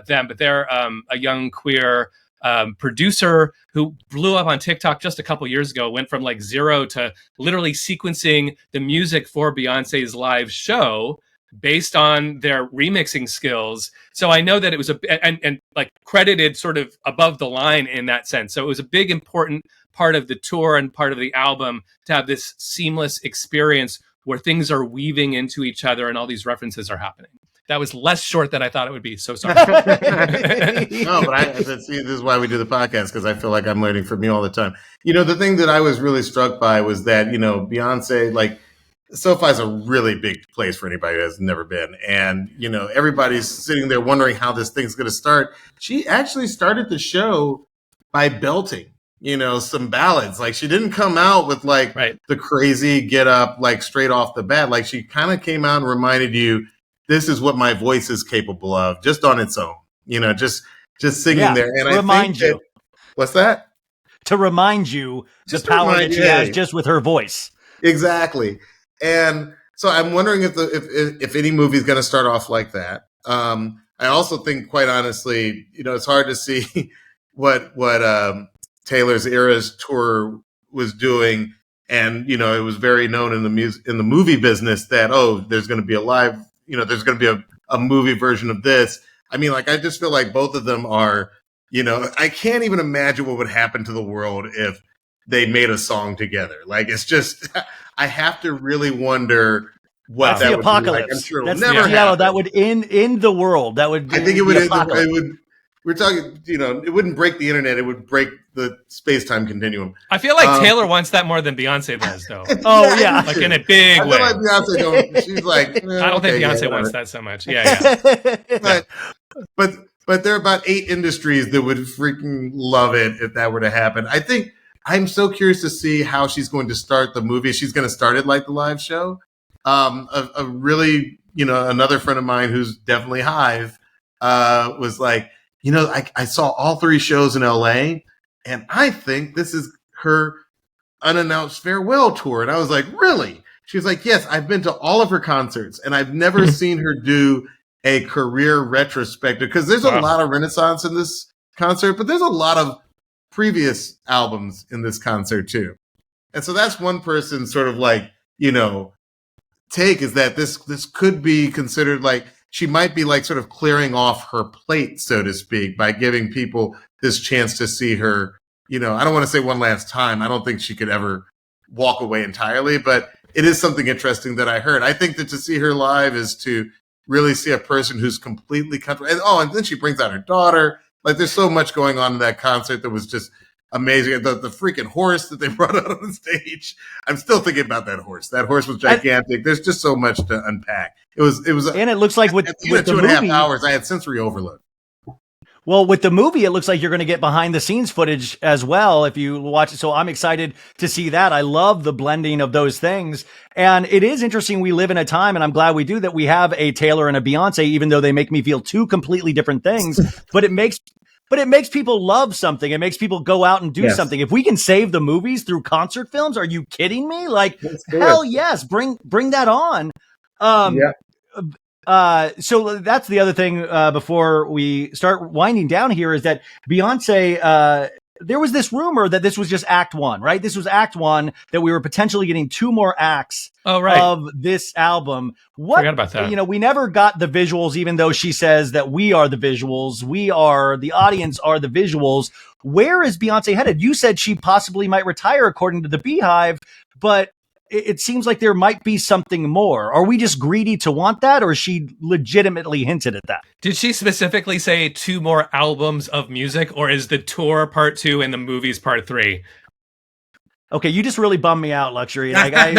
them, but they're a young queer producer who blew up on TikTok just a couple years ago, went from like zero to literally sequencing the music for Beyonce's live show based on their remixing skills. So I know that it was and like credited sort of above the line in that sense. So it was a big, important part of the tour and part of the album to have this seamless experience where things are weaving into each other and all these references are happening. That was less short than I thought it would be. So sorry. No, but see, this is why we do the podcast, because I feel like I'm learning from you all the time. The thing that I was really struck by was that, Beyonce, like, SoFi is a really big place for anybody who has never been. And, everybody's sitting there wondering how this thing's going to start. She actually started the show by belting, some ballads. Like, she didn't come out with like the crazy get up, like straight off the bat. Like, she kind of came out and reminded you, this is what my voice is capable of just on its own, just singing there. And remind you. What's that? To remind you the power that she has just with her voice. Exactly. And so I'm wondering if any movie is going to start off like that. I also think, quite honestly, it's hard to see what Taylor's Eras tour was doing, and it was very known in the movie business that there's going to be a live, there's going to be a movie version of this. I mean, like, I just feel like both of them are, I can't even imagine what would happen to the world if they made a song together. Like, it's just, I have to really wonder what that the would apocalypse. Be like. I'm sure That's it'll never happen. That would end the world. That would. I think it would. We're talking, it wouldn't break the internet. It would break the space-time continuum. I feel like Taylor wants that more than Beyonce does, though. Oh yeah, like in a big way. I feel like Beyonce don't. She's like, I don't think Beyonce wants that so much. Yeah. But there are about 8 industries that would freaking love it if that were to happen. I think I'm so curious to see how she's going to start the movie. She's going to start it like the live show. A really, another friend of mine who's definitely Hive was like, I saw all 3 shows in LA, and I think this is her unannounced farewell tour. And I was like, really? She was like, yes, I've been to all of her concerts, and I've never seen her do a career retrospective, because there's a lot of Renaissance in this concert, but there's a lot of previous albums in this concert too. And so that's one person sort of like, take, is that this could be considered like, she might be like sort of clearing off her plate, so to speak, by giving people this chance to see her, I don't want to say one last time. I don't think she could ever walk away entirely, but it is something interesting that I heard. I think that to see her live is to really see a person who's completely comfortable. And then she brings out her daughter. Like, there's so much going on in that concert that was just amazing. The freaking horse that they brought out on the stage. I'm still thinking about that horse. That horse was gigantic. There's just so much to unpack. It was, and it looks like with the 2.5 hours, I had sensory overload. Well, with the movie, it looks like you're going to get behind the scenes footage as well if you watch it. So I'm excited to see that. I love the blending of those things. And it is interesting. We live in a time, and I'm glad we do, that we have a Taylor and a Beyonce, even though they make me feel 2 completely different things. But it makes people love something. It makes people go out and do something. If we can save the movies through concert films, are you kidding me? Like, hell yes, bring that on. So that's the other thing, before we start winding down here, is that Beyonce, there was this rumor that this was just act 1, right? This was act 1, that we were potentially getting 2 more acts of this album. Forgot about that. We never got the visuals, even though she says that we are the visuals. The audience are the visuals. Where is Beyonce headed? You said she possibly might retire, according to the Beehive, but it seems like there might be something more. Are we just greedy to want that, or she legitimately hinted at that? Did she specifically say 2 more albums of music, or is the tour part 2 and the movies part 3? Okay, you just really bummed me out, Luxury. Like, I'm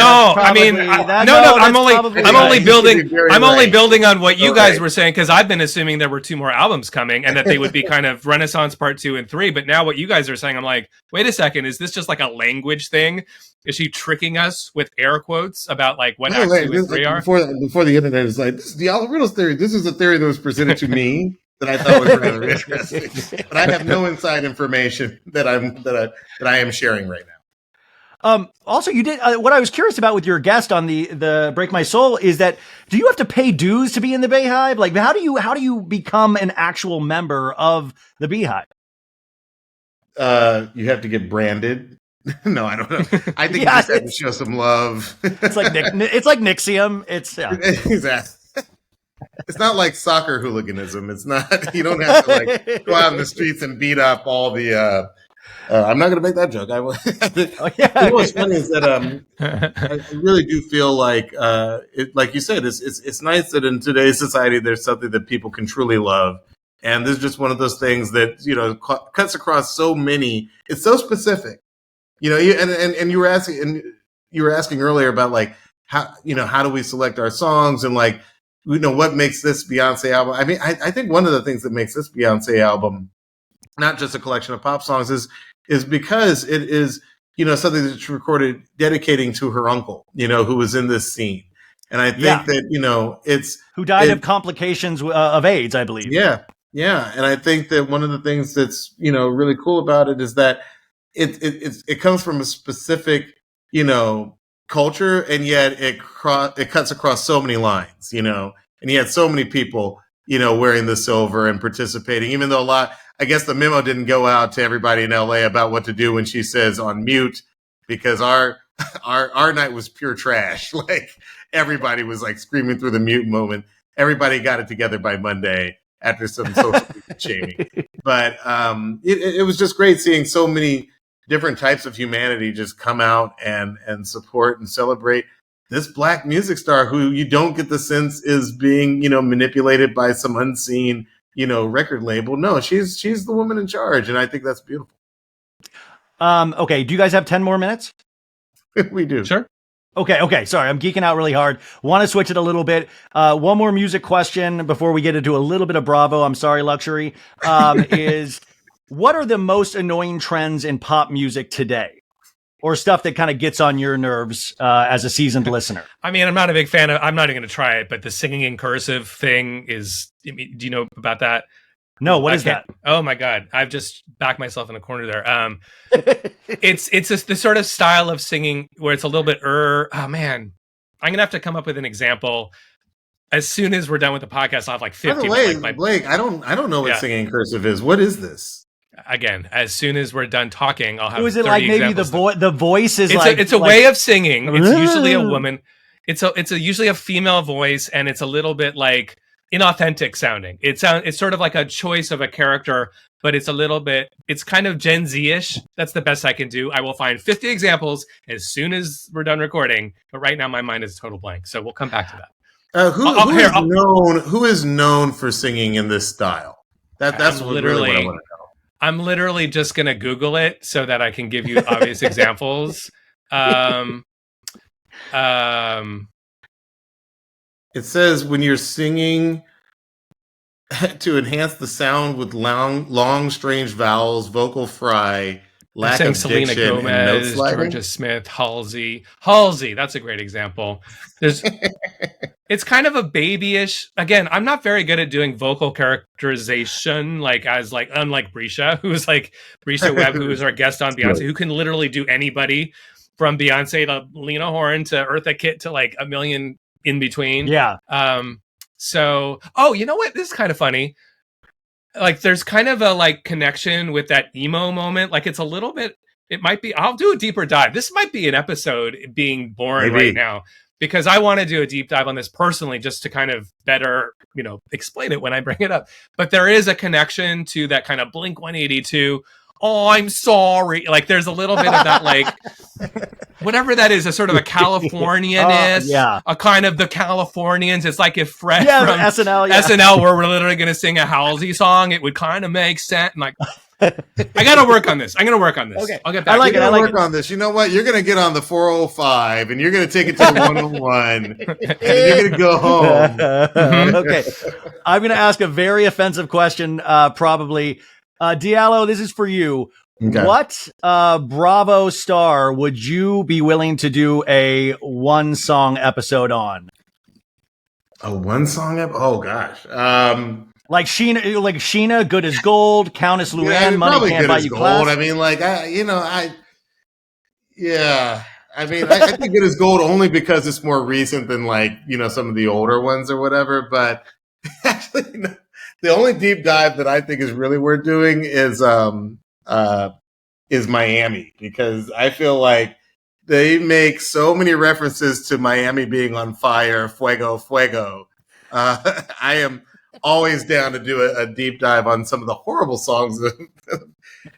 only building on what you guys were saying, because I've been assuming there were 2 more albums coming and that they would be kind of Renaissance part 2 and 3. But now what you guys are saying, I'm like, wait a second, is this just like a language thing? Is she tricking us with air quotes about like what acts 2 and 3 are? Before the internet is like, this is Diallo Riddle's theory. This is a theory that was presented to me that I thought was rather interesting, but I have no inside information that I am sharing right now. Also, you did what I was curious about with your guest on the Break My Soul is that do you have to pay dues to be in the Beehive? Like, how do you become an actual member of the Beehive? You have to get branded. No, I don't know. I think you just have to show some love. It's like Nixium. It's Exactly. It's not like soccer hooliganism. It's not. You don't have to like go out in the streets and beat up all the. I'm not going to make that joke. I will. What's funny is that I really do feel like, like you said, it's nice that in today's society there's something that people can truly love, and this is just one of those things that cuts across so many. It's so specific, and you were asking earlier about like how do we select our songs and like what makes this Beyonce album. I mean, I think one of the things that makes this Beyonce album not just a collection of pop songs is because it is, something that's recorded dedicating to her uncle, who was in this scene. And I think that, it's who died of complications of AIDS, I believe. Yeah. Yeah. And I think that one of the things that's, really cool about it is that it comes from a specific, culture. And yet it cuts across so many lines, and you had so many people, wearing the silver and participating, even though I guess the memo didn't go out to everybody in LA about what to do when she says on mute, because our night was pure trash. Like everybody was like screaming through the mute moment. Everybody got it together by Monday after some social shaming. But it was just great seeing so many different types of humanity just come out and support and celebrate this Black music star who you don't get the sense is being, manipulated by some unseen record label. No, she's the woman in charge. And I think that's beautiful. Okay. Do you guys have 10 more minutes? We do. Sure. Okay. Sorry. I'm geeking out really hard. Want to switch it a little bit. One more music question before we get into a little bit of Bravo. I'm sorry, Luxury. Is what are the most annoying trends in pop music today? Or stuff that kind of gets on your nerves as a seasoned listener? I mean, I'm not a big fan of, I'm not even going to try it, but the singing in cursive thing is, do you know about that? No, what is that? Oh my God. I've just backed myself in a corner there. It's the sort of style of singing where it's a little bit, oh man, I'm going to have to come up with an example. As soon as we're done with the podcast, I'll have like 50. By the way, Blake, I don't know what singing in cursive is. What is this? Again, as soon as we're done talking, I'll have. Was it like maybe the voice is it's a way of singing. It's usually a woman. It's usually a female voice, and it's a little bit like inauthentic sounding. It's sort of like a choice of a character, but it's a little bit. It's kind of Gen Z-ish. That's the best I can do. I will find 50 examples as soon as we're done recording. But right now, my mind is total blank. So we'll come back to that. Who is known for singing in this style? That's literally what I want to know. I'm literally just going to Google it so that I can give you obvious examples. It says when you're singing to enhance the sound with long, strange vowels, vocal fry, lack of Selena diction, Gomez, and note sliding. Georgia Smith, Halsey. That's a great example. It's kind of a babyish. Again, I'm not very good at doing vocal characterization, unlike Brescia, who's like Brescia Webb, who is our guest on Beyonce, who can literally do anybody from Beyonce to Lena Horne to Eartha Kitt to like a million in between. Yeah. So, you know what? This is kind of funny. Like, there's kind of a like connection with that emo moment. Like, it's a little bit. It might be. I'll do a deeper dive. This might be an episode being born right now, because I want to do a deep dive on this personally, just to kind of better, explain it when I bring it up. But there is a connection to that kind of Blink 182. Oh, I'm sorry. Like, there's a little bit of that, like, whatever that is, a sort of a Californian-ness, a kind of the Californians. It's like if Fred from SNL were literally going to sing a Halsey song, it would kind of make sense. And like, I got to work on this. I'm going to work on this. Okay. I'll get back. I work on this. You know what? You're going to get on the 405 and you're going to take it to the 101 and you're going to go home. Okay. I'm going to ask a very offensive question, probably. Diallo, this is for you. Okay. What Bravo star would you be willing to do a one-song episode on? A one-song episode? Oh, gosh. Like Sheena, Good as Gold, Countess Luann, Money Can't Buy You Class. I mean, like, Yeah. I mean, I think it is gold only because it's more recent than like, some of the older ones or whatever. But actually, no, the only deep dive that I think is really worth doing is Miami, because I feel like they make so many references to Miami being on fire, fuego, fuego. I am always down to do a deep dive on some of the horrible songs.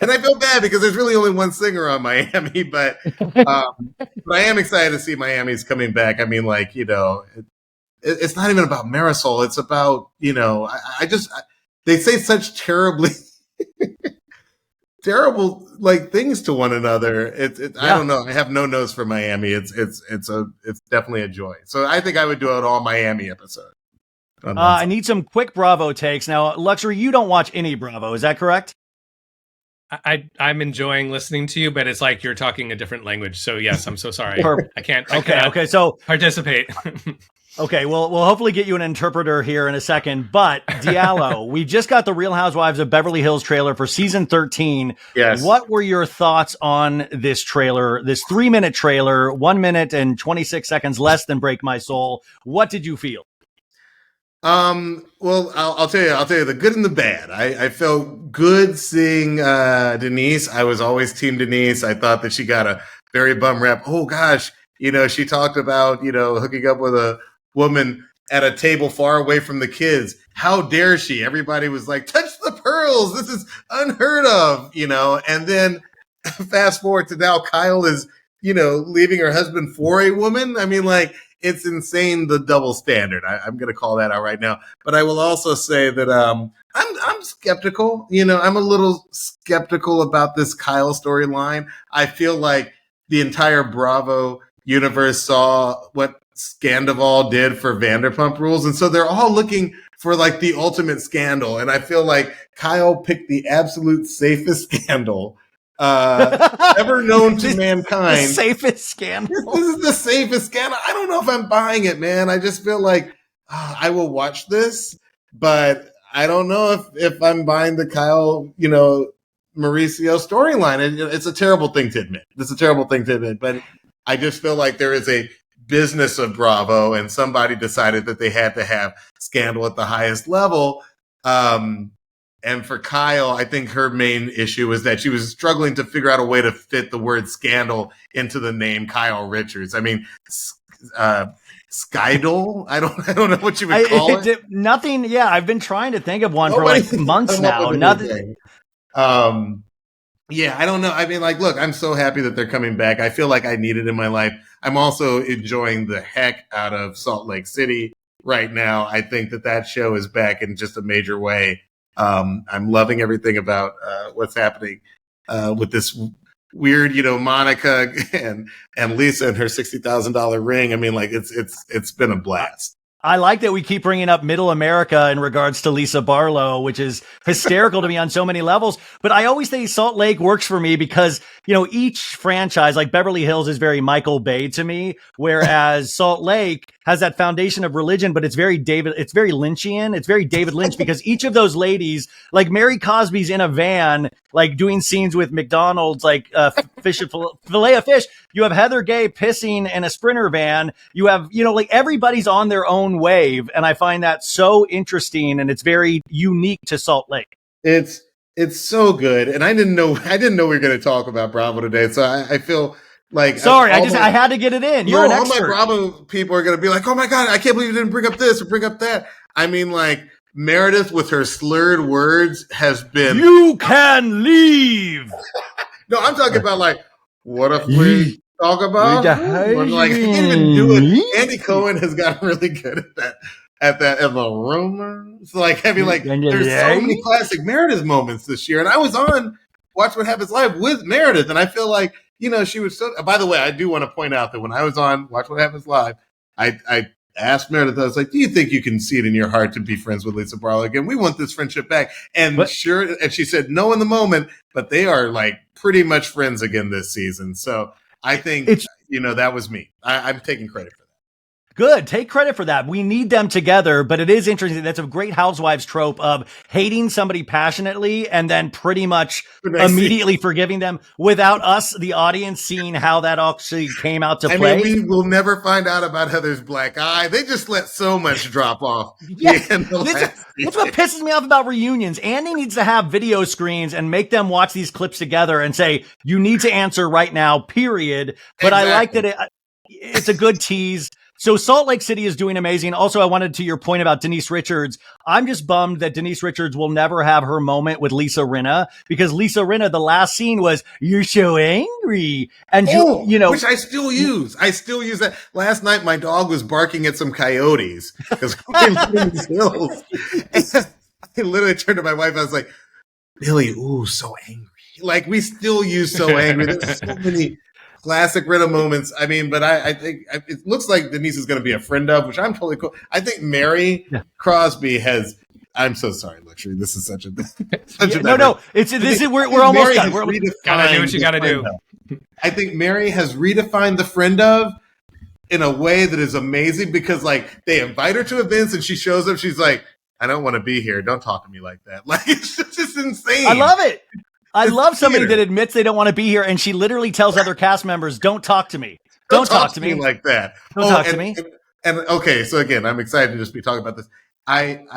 And I feel bad because there's really only one singer on Miami, but I am excited to see Miami's coming back. I mean, like, it's not even about Marisol. It's about, they say such terrible like things to one another. I don't know. I have no notes for Miami. It's definitely a joy. So I think I would do an all Miami episode. I need some quick Bravo takes. Now, Luxury, you don't watch any Bravo. Is that correct? I'm enjoying listening to you, but it's like you're talking a different language. So yes, I'm so sorry. I can't so participate. Okay, we'll hopefully get you an interpreter here in a second. But Diallo, we just got the Real Housewives of Beverly Hills trailer for season 13. Yes. What were your thoughts on this trailer, this 3-minute trailer, 1 minute and 26 seconds less than Break My Soul? What did you feel? Well, I'll tell you the good and the bad. I felt good seeing Denise. I was always team Denise. I thought that she got a very bum rap. Oh gosh, she talked about hooking up with a woman at a table far away from the kids. How dare she? Everybody was like, touch the pearls. This is unheard of, and then fast forward to now Kyle is, leaving her husband for a woman. I mean, like, it's insane, the double standard. I'm going to call that out right now. But I will also say that I'm skeptical. I'm a little skeptical about this Kyle storyline. I feel like the entire Bravo universe saw what Scandival did for Vanderpump Rules. And so they're all looking for like the ultimate scandal. And I feel like Kyle picked the absolute safest scandal ever known to mankind. The safest scandal. This is the safest scandal. I don't know if I'm buying it, man. I just feel like I will watch this, but I don't know if I'm buying the Kyle, Mauricio storyline. It's a terrible thing to admit. It's a terrible thing to admit, but I just feel like there is a business of Bravo, and somebody decided that they had to have scandal at the highest level. And for Kyle, I think her main issue was that she was struggling to figure out a way to fit the word scandal into the name Kyle Richards. I mean, Skydol? I don't know what you would call it. Nothing. Yeah, I've been trying to think of one for like months now. Nothing. Yeah, I don't know. I mean, like, look, I'm so happy that they're coming back. I feel like I need it in my life. I'm also enjoying the heck out of Salt Lake City right now. I think that show is back in just a major way. I'm loving everything about what's happening with this weird, Monica and Lisa and her $60,000 ring. I mean, like, it's been a blast. I like that we keep bringing up Middle America in regards to Lisa Barlow, which is hysterical to me on so many levels. But I always say Salt Lake works for me because, each franchise, like Beverly Hills, is very Michael Bay to me, whereas Salt Lake has that foundation of religion, but it's very Lynchian. It's very David Lynch because each of those ladies, like Mary Cosby's in a van, like doing scenes with McDonald's, like fillet of fish. You have Heather Gay pissing in a Sprinter van. You have, like everybody's on their own wave. And I find that so interesting, and it's very unique to Salt Lake. It's so good. And I didn't know we were going to talk about Bravo today. So I feel like, sorry, I had to get it in. You're an expert. All my Bravo people are going to be like, oh my God, I can't believe you didn't bring up this or bring up that. I mean, like, Meredith with her slurred words has been. You can leave. No, I'm talking about like, what if we talk about? Like, I can't even do it. Andy Cohen has gotten really good at that in the rumors. Like, I mean, like, there's so many classic Meredith moments this year. And I was on Watch What Happens Live with Meredith, and I feel like, she was so. By the way, I do want to point out that when I was on Watch What Happens Live, I asked Meredith, I was like, do you think you can see it in your heart to be friends with Lisa Barlow again? We want this friendship back. And and she said no in the moment, but they are like pretty much friends again this season. So I think, that was me. I'm taking credit for that. Good. Take credit for that. We need them together, but it is interesting. That's a great Housewives trope of hating somebody passionately and then pretty much immediately forgiving them without us, the audience, seeing how that actually came out to play. I mean, we will never find out about Heather's black eye. They just let so much drop off. Yeah, that's what pisses me off about reunions. Andy needs to have video screens and make them watch these clips together and say, you need to answer right now, period. But exactly. I like that it's a good tease. So Salt Lake City is doing amazing. Also, I wanted to your point about Denise Richards. I'm just bummed that Denise Richards will never have her moment with Lisa Rinna, because Lisa Rinna, the last scene was, you're so angry. And you know, which I still use. I still use that. Last night, my dog was barking at some coyotes because we're in these hills. And I literally turned to my wife. I was like, Billy, ooh, so angry. Like, we still use so angry. There's so many classic Rinna moments. I mean, but I think it looks like Denise is going to be a friend of, which I'm totally cool. I think Mary Crosby has. I'm so sorry, Luxury. This is such a no. It's this is we're almost done. We're gotta do what you gotta do. I think Mary has redefined the friend of in a way that is amazing, because like they invite her to events and she shows up. She's like, I don't want to be here. Don't talk to me like that. Like, it's just insane. I love it. I love somebody that admits they don't want to be here, and she literally tells other cast members, don't talk to me. Don't talk to me like that. Don't talk to me. And okay, so again, I'm excited to just be talking about this. I'm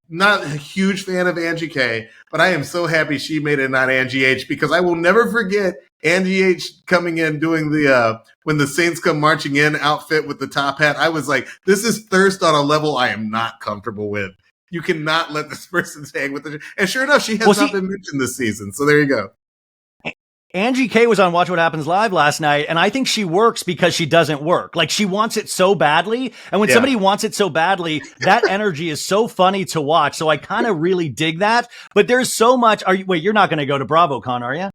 not a huge fan of Angie K, but I am so happy she made it not Angie H, because I will never forget Angie H coming in doing the when the Saints come marching in outfit with the top hat. I was like, this is thirst on a level I am not comfortable with. You cannot let this person hang with her. And sure enough, she has not been mentioned this season. So there you go. Angie K was on Watch What Happens Live last night, and I think she works because she doesn't work. Like, she wants it so badly. And when somebody wants it so badly, that energy is so funny to watch. So I kind of really dig that. But there's so much. Wait, you're not going to go to BravoCon, are you?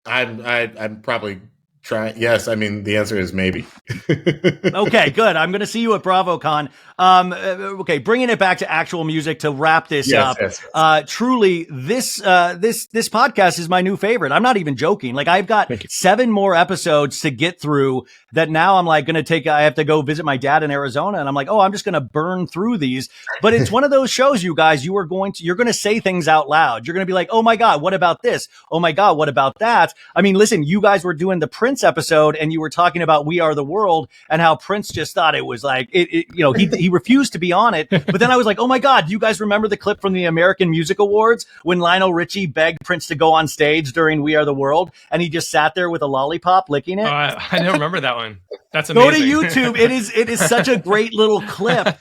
I'm probably trying. Yes. I mean, the answer is maybe. Okay, good. I'm going to see you at BravoCon. Okay, bringing it back to actual music to wrap this up. Yes. Truly, this podcast is my new favorite. I'm not even joking. Like, I've got 7 more episodes to get through that now I'm like going to I have to go visit my dad in Arizona, and I'm like, I'm just going to burn through these. But it's one of those shows, you guys, you're going to say things out loud. You're going to be like, oh my God, what about this? Oh my God, what about that? I mean, listen, you guys were doing the Prince episode and you were talking about We Are the World and how Prince just thought it was like, he refused to be on it. But then I was like, oh my God, do you guys remember the clip from the American Music Awards when Lionel Richie begged Prince to go on stage during We Are the World and he just sat there with a lollipop licking it? I don't remember that one. That's amazing. Go to YouTube. It is such a great little clip.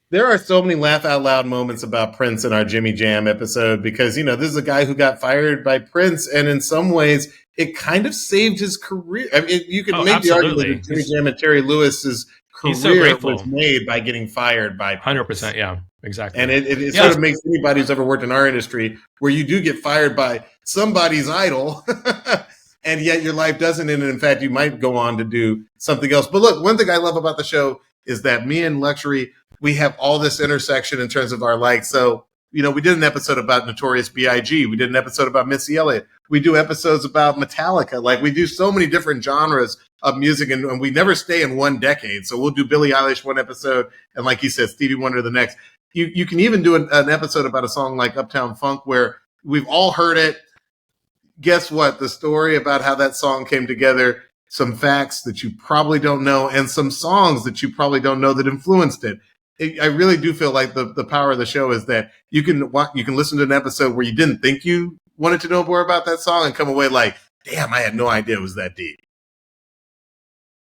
There are so many laugh out loud moments about Prince in our Jimmy Jam episode, because, this is a guy who got fired by Prince, and in some ways it kind of saved his career. I mean, you could make the argument that Jimmy Jam and Terry Lewis's career was made by getting fired by Prince. 100%. Yeah, exactly. And it sort of makes anybody who's ever worked in our industry, where you do get fired by somebody's idol, and yet your life doesn't end. And in fact, you might go on to do something else. But look, one thing I love about the show is that me and Luxury, we have all this intersection in terms of our likes. So, we did an episode about Notorious B.I.G. We did an episode about Missy Elliott. We do episodes about Metallica. Like, we do so many different genres of music, and we never stay in one decade. So we'll do Billie Eilish one episode, and like you said, Stevie Wonder the next. You can even do an episode about a song like Uptown Funk, where we've all heard it. Guess what? The story about how that song came together, some facts that you probably don't know, and some songs that you probably don't know that influenced it. I really do feel like the power of the show is that you can listen to an episode where you didn't think you wanted to know more about that song and come away like, damn, I had no idea it was that deep.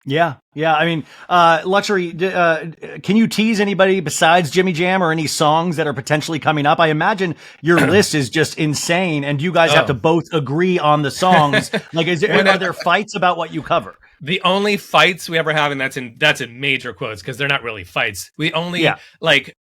Yeah. I mean, Luxury, can you tease anybody besides Jimmy Jam or any songs that are potentially coming up? I imagine your list is just insane, and you guys have to both agree on the songs. Like, are there fights about what you cover? The only fights we ever have, and that's in major quotes because they're not really fights. We only like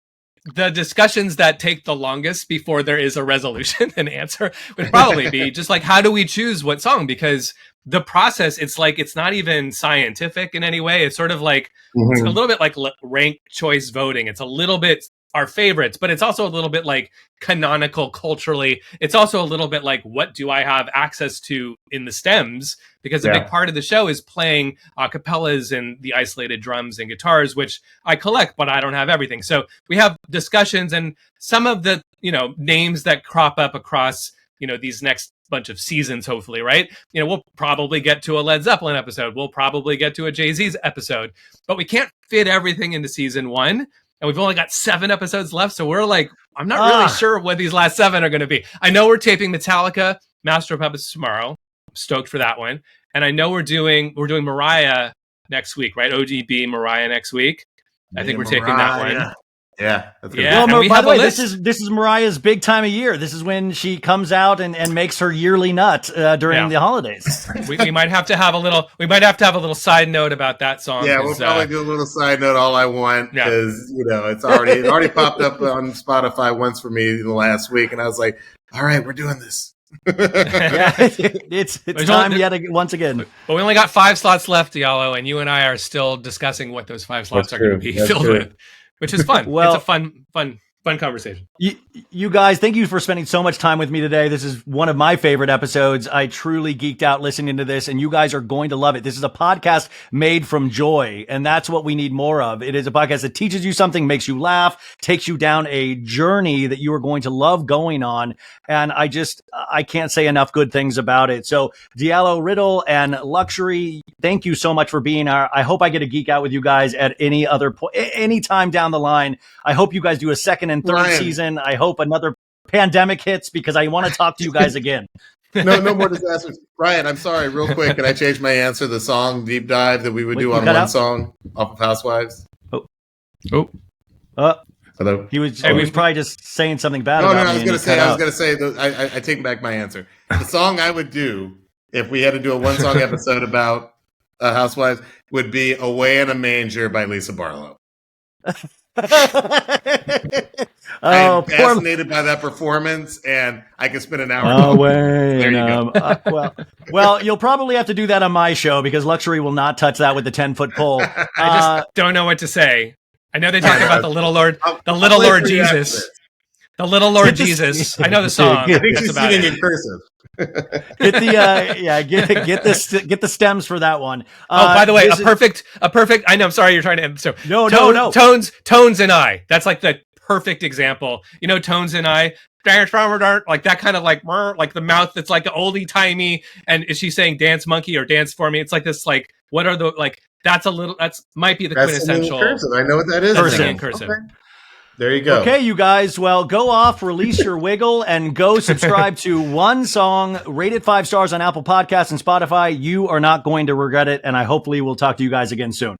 the discussions that take the longest before there is a resolution and answer would probably be just like, how do we choose what song? Because the process, it's like, it's not even scientific in any way. It's sort of like, it's a little bit like ranked choice voting. It's a little bit our favorites, but it's also a little bit like canonical culturally. It's also a little bit like, what do I have access to in the stems? Because a big part of the show is playing acapellas and the isolated drums and guitars, which I collect, but I don't have everything. So we have discussions, and some of the, names that crop up across, these next bunch of seasons, hopefully, right? We'll probably get to a Led Zeppelin episode. We'll probably get to a Jay-Z's episode, but we can't fit everything into season 1. And we've only got 7 episodes left. So we're like, I'm not really sure what these last 7 are going to be. I know we're taping Metallica, Master of Puppets tomorrow. I'm stoked for that one. And I know we're doing Mariah next week, right? ODB Mariah next week. I think we're taping that one. Yeah. That's good. Well, by the way, this is Mariah's big time of year. This is when she comes out and makes her yearly nut during the holidays. we might have to have a little side note about that song. Yeah, we'll probably do a little side note. All I want because it already popped up on Spotify once for me in the last week, and I was like, all right, we're doing this. It's time once again. But we only got 5 slots left, Diallo, and you and I are still discussing what those 5 slots are going to be filled with. Which is fun. Well, it's a fun conversation. You guys, thank you for spending so much time with me today. This is one of my favorite episodes. I truly geeked out listening to this, and you guys are going to love it. This is a podcast made from joy, and that's what we need more of. It is a podcast that teaches you something, makes you laugh, takes you down a journey that you are going to love going on. And I can't say enough good things about it. So Diallo Riddle and Luxury, thank you so much for being here. I hope I get to geek out with you guys at any other point, any time down the line. I hope you guys do a second and third season. I hope another pandemic hits because I want to talk to you guys again. No more disasters. Ryan, I'm sorry, real quick. Can I change my answer? The song deep dive that we would do on one song off of Housewives. Hello. He was probably just saying something bad. No, about I me was going to say. I take back my answer. The song I would do if we had to do a one song episode about Housewives would be "Away in a Manger" by Lisa Barlow. I'm fascinated by that performance, and I could spend an hour. There you go. Well, you'll probably have to do that on my show because Luxury will not touch that with the 10-foot pole. I just don't know what to say. I know they talk about the little Lord Jesus. The little Lord Jesus. I know the song. I think she's singing in cursive. Get the stems for that one. By the way, a perfect. I know. I'm sorry, you're trying to end. So no. Tones and I. That's like the perfect example. Tones and I. Like that kind of like the mouth that's like oldie timey. And is she saying dance monkey or dance for me? It's like this. Like what are the like? That's might be the quintessential. I know what that is. Cursive. Okay. There you go. Okay, you guys. Well, go off, release your wiggle, and go subscribe to One Song, rated 5 stars on Apple Podcasts and Spotify. You are not going to regret it, and I hopefully will talk to you guys again soon.